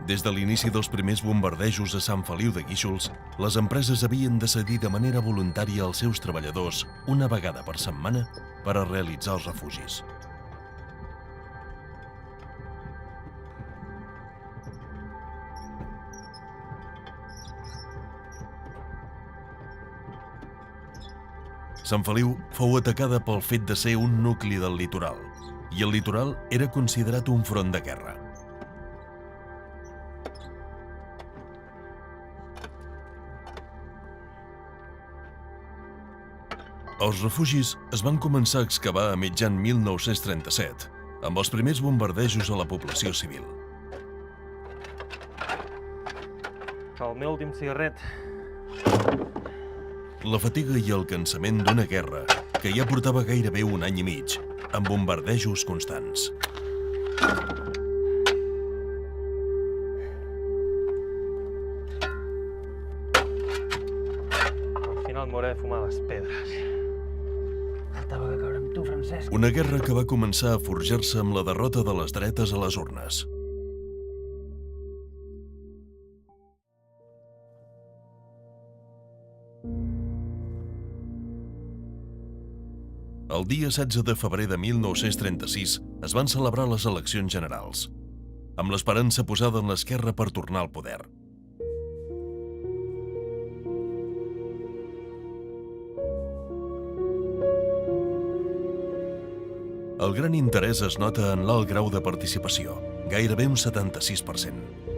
Des de l'inici dels primers bombardejos a Sant Feliu de Guíxols, les empreses havien de cedir de manera voluntària als seus treballadors una vegada per setmana per a realitzar els refugis. Sant Feliu fou atacada pel fet de ser un nucli del litoral, i el litoral era considerat un front de guerra. Els refugis es van començar a excavar a mitjan 1937, amb els primers bombardejos a la població civil. El meu últim cigarret. La fatiga i el cansament d'una guerra que ja portava gairebé un any i mig, amb bombardejos constants. Al final m'hauré de fumar les pedres. Faltava que caure amb tu, Francesc. Una guerra que va començar a forjar-se amb la derrota de les dretes a les urnes. El dia 16 de febrer de 1936 es van celebrar les eleccions generals, amb l'esperança posada en l'esquerra per tornar al poder. El gran interès es nota en l'alt grau de participació, gairebé un 76%.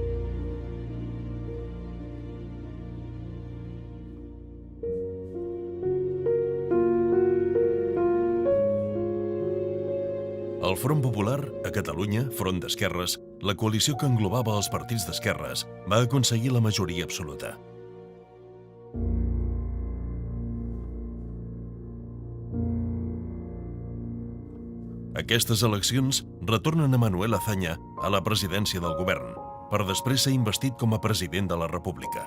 El Front Popular, a Catalunya, Front d'Esquerres, la coalició que englobava els partits d'esquerres, va aconseguir la majoria absoluta. Aquestes eleccions retornen a Manuel Azaña a la presidència del govern, per després ser investit com a president de la República.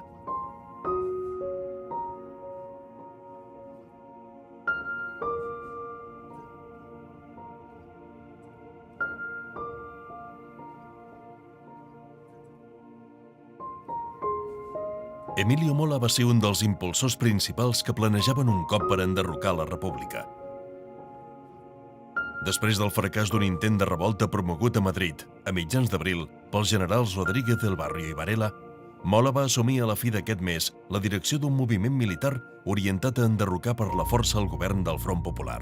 Emilio Mola va ser un dels impulsors principals que planejaven un cop per enderrocar la República. Després del fracàs d'un intent de revolta promogut a Madrid, a mitjans d'abril, pels generals Rodríguez del Barrio i Varela, Mola va assumir a la fi d'aquest mes la direcció d'un moviment militar orientat a enderrocar per la força el govern del Front Popular.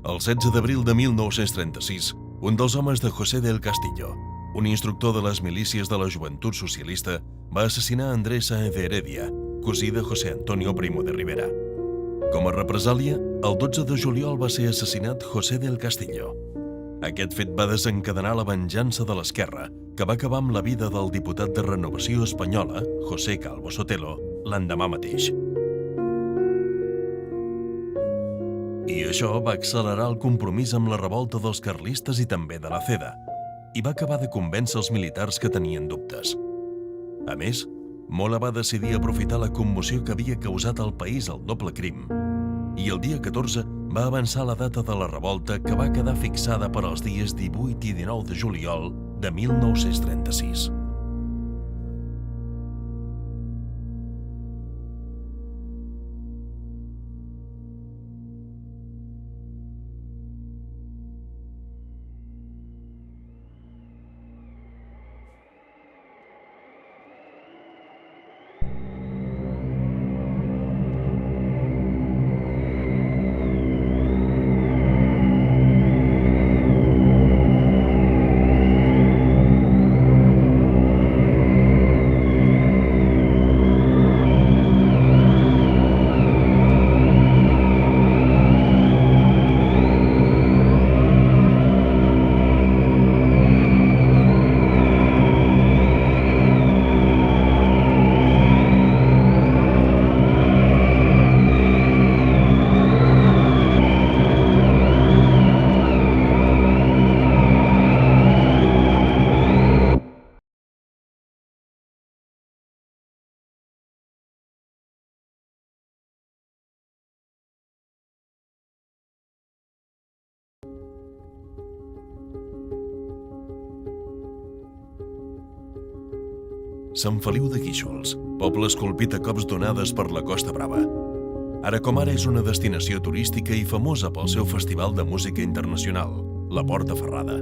El 16 d'abril de 1936, un dels homes de José del Castillo, un instructor de les milícies de la Joventut Socialista, va assassinar Andrés Sáenz de Heredia, cosí de José Antonio Primo de Rivera. Com a represàlia, el 12 de juliol va ser assassinat José del Castillo. Aquest fet va desencadenar la venjança de l'esquerra, que va acabar amb la vida del diputat de Renovació Espanyola, José Calvo Sotelo, l'endemà mateix. I això va accelerar el compromís amb la revolta dels carlistes i també de la CEDA, i va acabar de convèncer els militars que tenien dubtes. A més, Mola va decidir aprofitar la commoció que havia causat al país el doble crim, i el dia 14 va avançar la data de la revolta que va quedar fixada per als dies 18 i 19 de juliol de 1936. Sant Feliu de Guíxols, poble esculpit a cops d'onades per la Costa Brava. Ara com ara és una destinació turística i famosa pel seu festival de música internacional, la Porta Ferrada.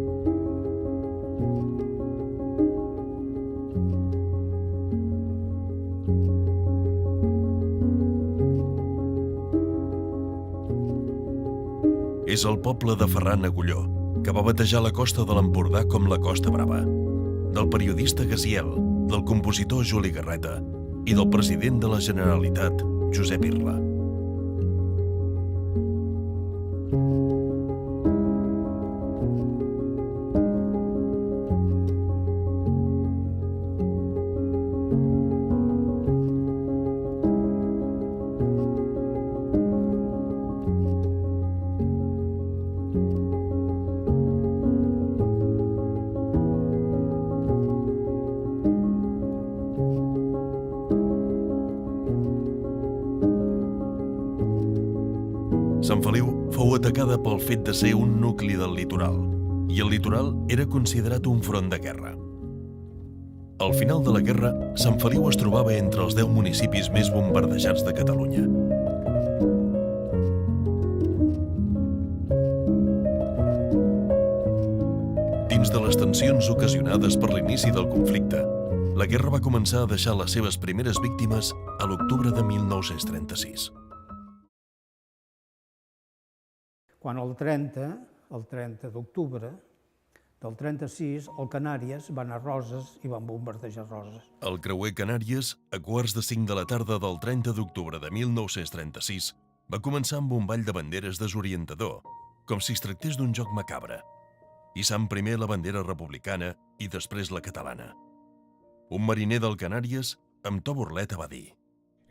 És el poble de Ferran Agulló, que va batejar la costa de l'Empordà com la Costa Brava, del periodista Gaziel, del compositor Juli Garreta i del president de la Generalitat, Josep Irla. Sant Feliu fou atacada pel fet de ser un nucli del litoral, i el litoral era considerat un front de guerra. Al final de la guerra, Sant Feliu es trobava entre els 10 municipis més bombardejats de Catalunya. Dins de les tensions ocasionades per l'inici del conflicte, la guerra va començar a deixar les seves primeres víctimes a l'octubre de 1936. Quan el 30 d'octubre del 36, el Canàries van a Roses i van bombardejar Roses. El creuer Canàries, a quarts de 5 de la tarda del 30 d'octubre de 1936, va començar amb un ball de banderes desorientador, com si es tractés d'un joc macabre, hissant primer la bandera republicana i després la catalana. Un mariner del Canàries, amb to burleta, va dir: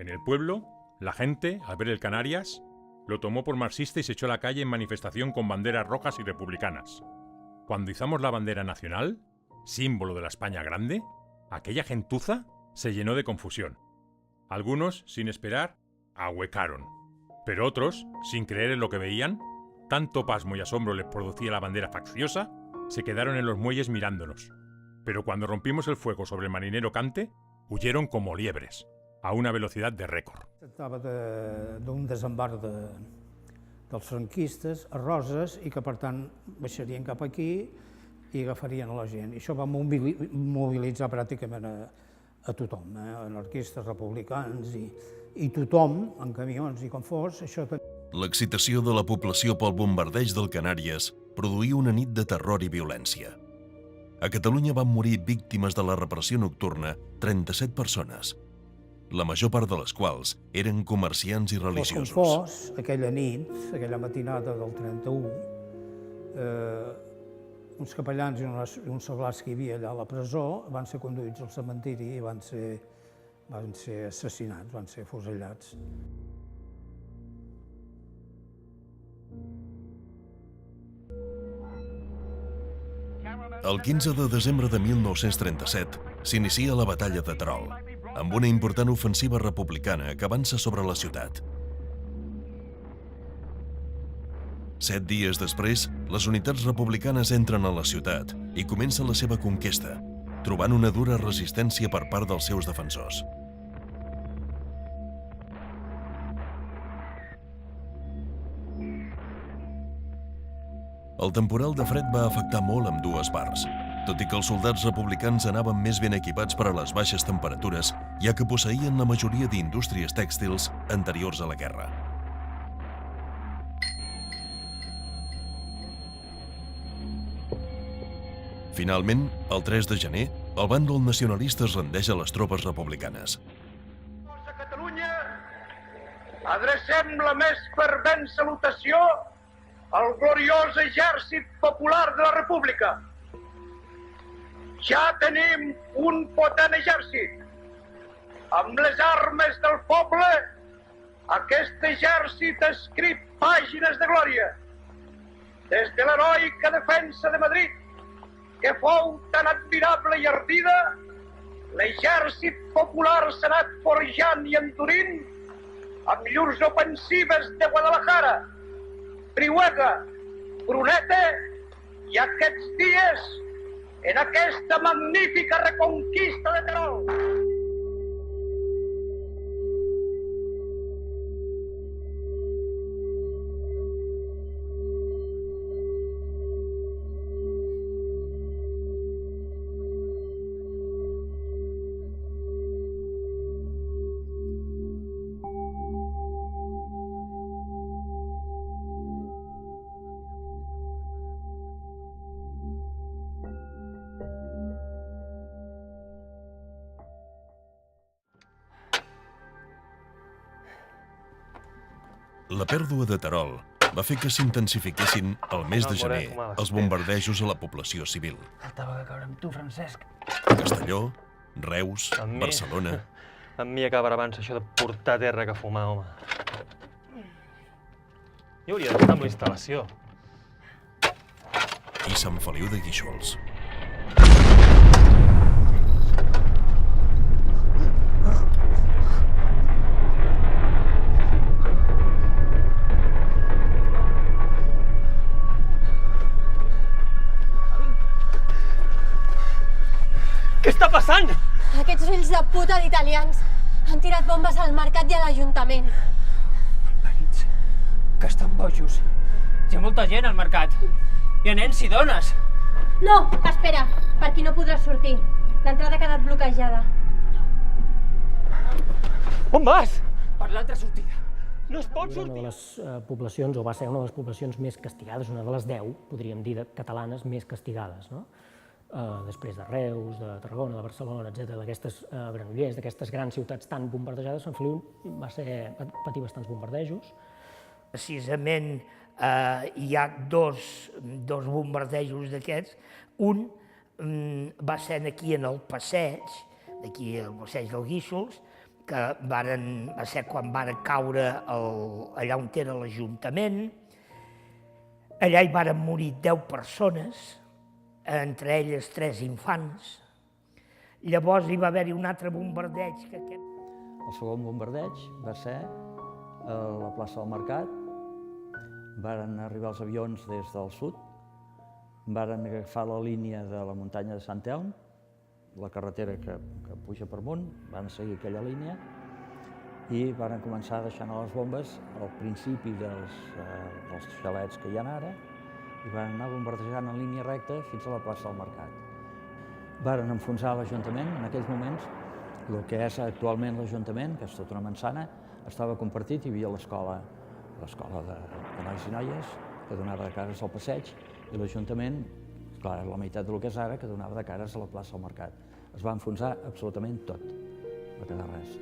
En el pueblo, la gente, al ver el Canarias, lo tomó por marxista y se echó a la calle en manifestación con banderas rojas y republicanas. Cuando izamos la bandera nacional, símbolo de la España grande, aquella gentuza se llenó de confusión. Algunos, sin esperar, ahuecaron. Pero otros, sin creer en lo que veían, tanto pasmo y asombro les producía la bandera facciosa, se quedaron en los muelles mirándonos. Pero cuando rompimos el fuego sobre el marinero Cante, huyeron como liebres, a una velocidad de récord. Tractava d'un desembarc dels franquistes a Roses i que, per tant, baixarien cap aquí i agafarien a la gent. I això va mobilitzar pràcticament a tothom, anarquistes, republicans i tothom, en camions i com fos. L'excitació de la població pel bombardeig del Canàries produïa una nit de terror i violència. A Catalunya van morir víctimes de la repressió nocturna 37 persones, la major part de les quals eren comerciants i religiosos. Com fos, aquella nit, aquella matinada del 31, uns capellans i uns soldats que hi havia allà a la presó van ser conduïts al cementiri i van ser assassinats, van ser fusellats. El 15 de desembre de 1937 s'inicia la batalla de Terol, amb una important ofensiva republicana que avança sobre la ciutat. 7 dies després, les unitats republicanes entren a la ciutat i comencen la seva conquesta, trobant una dura resistència per part dels seus defensors. El temporal de fred va afectar molt ambdues parts, tot i que els soldats republicans anaven més ben equipats per a les baixes temperatures, ja que posseïen la majoria d'indústries tèxtils anteriors a la guerra. Finalment, el 3 de gener, el bàndol nacionalista es rendeix a les tropes republicanes. A Catalunya adrecem la més fervent salutació al gloriós exèrcit popular de la República. Ja tenim un potent exèrcit. Amb les armes del poble, aquest exèrcit ha escrit pàgines de glòria. Des de l'heroica defensa de Madrid, que fou tan admirable i ardida, l'exèrcit popular s'ha anat forjant i endurint amb llurs ofensives de Guadalajara, Brihuega, Brunete i aquests dies en aquesta magnífica reconquista de Terol. La pèrdua de Terol va fer que s'intensifiquessin el mes de gener els bombardejos a la població civil. Faltava que caure amb tu, Francesc. Castelló, Reus, Barcelona... Amb mi acabarà abans això de portar terra que fumar, home. Jo hauria d'estar amb la instal·lació. I Sant Feliu de Guíxols. Què està passant? Aquests fills de puta d'italians han tirat bombes al mercat i a l'Ajuntament. Malparits, que estan bojos. Hi ha molta gent al mercat. Hi ha nens i dones. No, espera, per aquí no podràs sortir. L'entrada ha quedat bloquejada. On vas? Per l'altra sortida. No es pot Una de sortir. les poblacions, o va ser una de les poblacions més castigades, una de les 10, podríem dir, catalanes més castigades, no? Després de Reus, de Tarragona, de Barcelona, etc., d'aquestes Granollers, d'aquestes grans ciutats tan bombardejades, Sant Feliu va patir bastants bombardejos. Precisament hi ha dos bombardejos d'aquests. Un va ser aquí en el passeig, d'aquí al passeig del Guíxols, que va ser quan van caure allà on era l'Ajuntament. Allà hi varen morir 10 persones, entre elles 3 infants. Llavors hi va haver-hi un altre bombardeig que aquest... El segon bombardeig va ser a la plaça del Mercat. Varen arribar els avions des del sud, varen agafar la línia de la muntanya de Sant Elm, la carretera que puja per amunt, van seguir aquella línia i varen començar deixant les bombes al principi dels xalets que hi ha ara i van anar bombardejant en línia recta fins a la plaça del Mercat. Varen enfonsar l'Ajuntament. En aquells moments, el que és actualment l'Ajuntament, que és tota una manzana, estava compartit, hi havia l'escola de nois i noies, que donava de cares al passeig, i l'Ajuntament, clar, la meitat del que és ara, que donava de cares a la plaça del Mercat. Es va enfonsar absolutament tot, no queda res.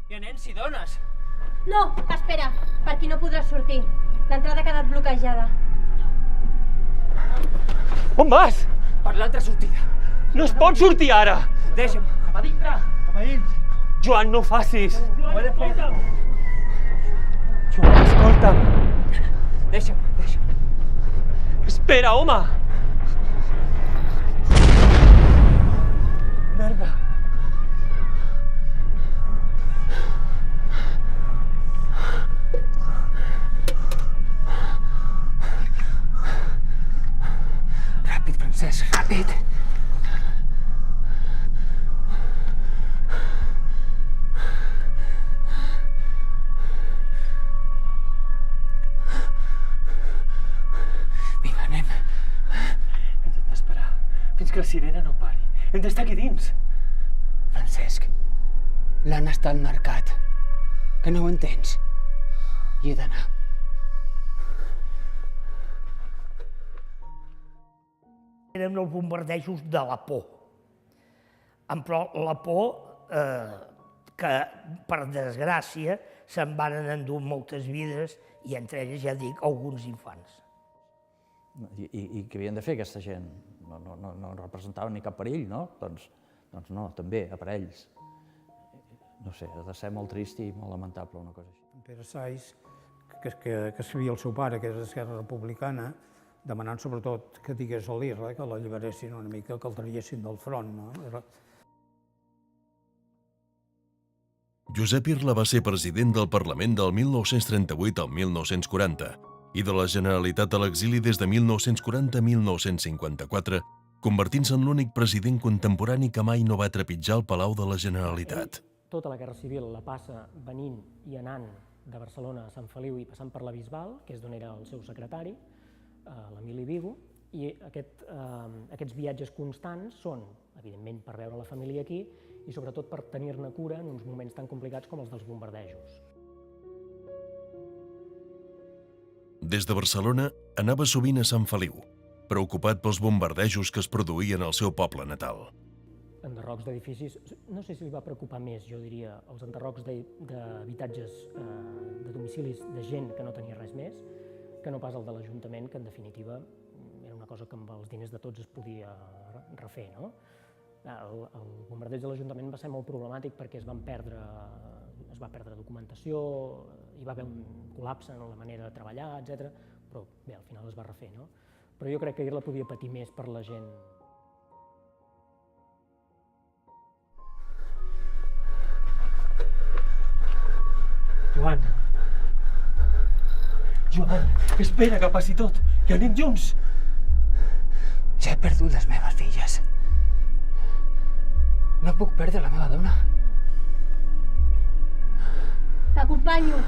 Hi ha nens i dones. No, espera, per aquí no podràs sortir. L'entrada ha quedat bloquejada. On vas? Per l'altra sortida. No es pot sortir ara! Deixa'm. Cap a dintre. Cap a dins. Joan, no ho facis! Ho he de fer. Joan, escolta'm! Deixa'm. Espera, home! Merda! Ràpid, Francesc, ràpid. Vinga, anem. Hem d'esperar fins que la sirena no pari. Hem d'estar aquí dins. Francesc, l'Anna està al mercat. Que no ho entens? Hi he d'anar. Eren els bombardejos de la por. Però la por que, per desgràcia, se'n van endur moltes vides i entre elles, ja dic, alguns infants. I què havien de fer aquesta gent? No representaven ni cap perill, no? Doncs no, també, a per ells. no sé, ha de ser molt trist i molt lamentable una cosa així. En Pere Sais, que escrivia el seu pare, que era d'Esquerra Republicana, demanant sobretot que digués a l'IRA, que l'alliberessin una mica, que el traiessin del front. No? Josep Irla va ser president del Parlament del 1938 al 1940 i de la Generalitat a l'exili des de 1940 a 1954, convertint-se en l'únic president contemporani que mai no va trepitjar el Palau de la Generalitat. Tota la Guerra Civil la passa venint i anant de Barcelona a Sant Feliu i passant per la Bisbal, que és d'on era el seu secretari, l'Emili Vigo, i aquests viatges constants són, evidentment, per veure la família aquí i sobretot per tenir-ne cura en uns moments tan complicats com els dels bombardejos. Des de Barcelona anava sovint a Sant Feliu, preocupat pels bombardejos que es produïen al seu poble natal. Enderrocs d'edificis, no sé si li va preocupar més, jo diria, els enderrocs d'habitatges, de domicilis de gent que no tenia res més, que no pas el de l'Ajuntament, que en definitiva era una cosa que amb els diners de tots es podia refer, no? El bombardeig de l'Ajuntament va ser molt problemàtic perquè es va perdre documentació, hi va haver un col·lapse en la manera de treballar, etc. Però bé, al final es va refer, no? Però jo crec que Irla podia patir més per la gent. Joan, espera que passi tot, que anem junts. Ja he perdut les meves filles. No puc perdre la meva dona. T'acompanyo.